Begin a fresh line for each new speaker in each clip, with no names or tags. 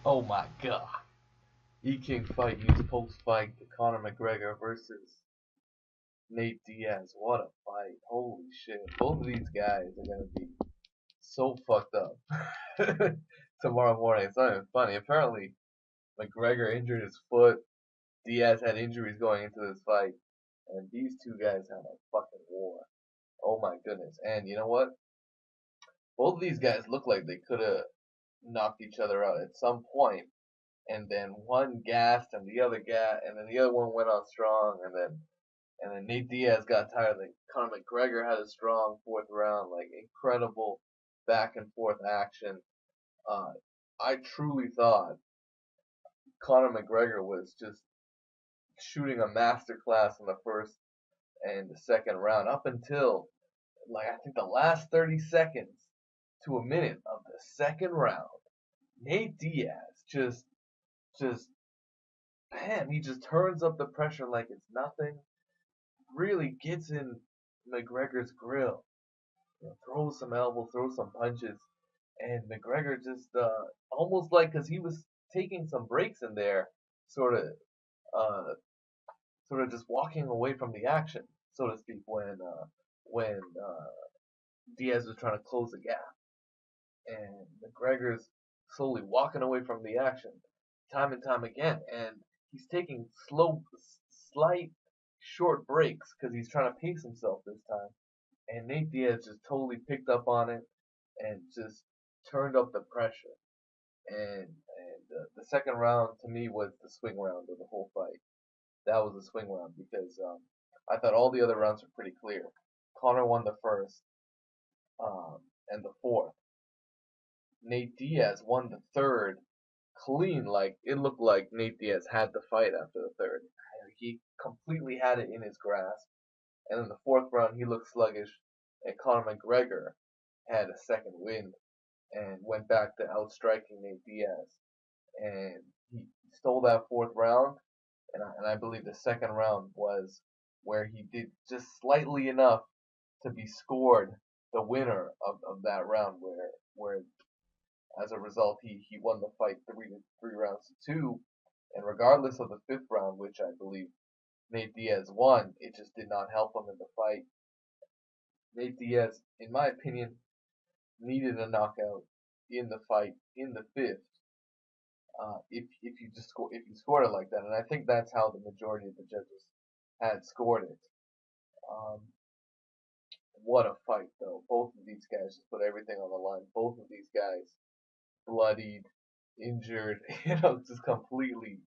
Oh my god. E-King fight news post-fight Conor McGregor versus Nate Diaz. What a fight. Holy shit. Both of these guys are going to be so fucked up tomorrow morning. It's not even funny. Apparently, McGregor injured his foot. Diaz had injuries going into this fight. And these two guys had a fucking war. Oh my goodness. And you know what? Both of these guys look like they could have knocked each other out at some point, and then one gassed and the other and then the other one went on strong, and then Nate Diaz got tired. Like Conor McGregor had a strong fourth round, like incredible back and forth action. Uh, I truly thought Conor McGregor was just shooting a masterclass in the first and the second round up until like I think the last 30 seconds to a minute of the second round. Nate Diaz just bam, he just turns up the pressure like it's nothing. Really gets in McGregor's grill. You know, throws some elbows, throws some punches, and McGregor just almost like because he was taking some breaks in there, sort of uh, sort of just walking away from the action, so to speak, when Diaz was trying to close the gap, and McGregor's slowly walking away from the action, time and time again, and he's taking slight, short breaks because he's trying to pace himself this time. And Nate Diaz just totally picked up on it and just turned up the pressure. And the second round to me was the swing round of the whole fight. That was the swing round because I thought all the other rounds were pretty clear. Conor won the first and the fourth. Nate Diaz won the third clean. Like it looked like Nate Diaz had the fight after the third. He completely had it in his grasp. And in the fourth round, he looked sluggish, and Conor McGregor had a second wind and went back to outstriking Nate Diaz. And he stole that fourth round, and I believe the second round was where he did just slightly enough to be scored the winner of that round, where as a result he won the fight 3 rounds to 2, and regardless of the fifth round, which I believe Nate Diaz won, it just did not help him in the fight. Nate Diaz, in my opinion, needed a knockout in the fight in the fifth. If you scored it like that, and I think that's how the majority of the judges had scored it. Um, what a fight, though! Both of these guys just put everything on the line. Both of these guys bloodied, injured, just completely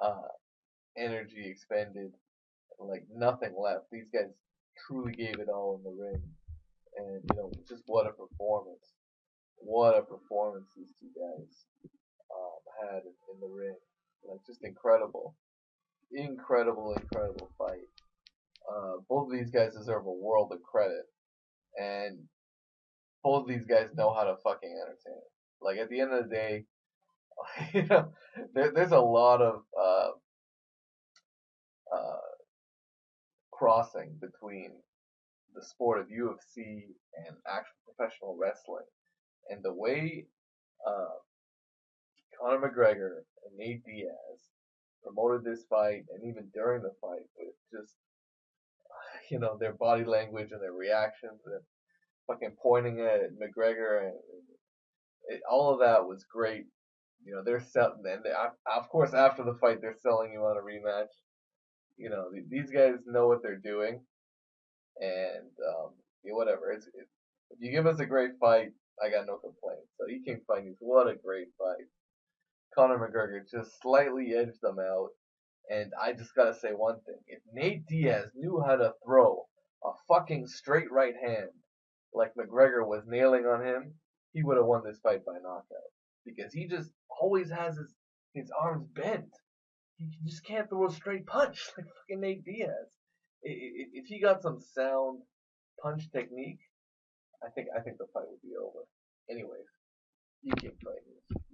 uh, energy expended, like nothing left. These guys truly gave it all in the ring, and just what a performance! What a performance these two guys had in the ring. Like just incredible, incredible fight. Both of these guys deserve a world of credit, and both of these guys know how to fucking entertain. Like at the end of the day, you know, there's a lot of uh, crossing between the sport of UFC and actual professional wrestling, and the way uh, Conor McGregor and Nate Diaz promoted this fight, and even during the fight, with just their body language and their reactions and fucking pointing at McGregor, and all of that was great. They're selling, and of course after the fight they're selling you on a rematch. These guys know what they're doing, and whatever. If you give us a great fight, I got no complaints. So E-King Fight News, what a great fight. Conor McGregor just slightly edged them out. And I just gotta say one thing. If Nate Diaz knew how to throw a fucking straight right hand like McGregor was nailing on him, he would have won this fight by knockout. Because he just always has his arms bent. He just can't throw a straight punch like fucking Nate Diaz. If he got some sound punch technique, I think the fight would be over. Anyways, you keep fighting.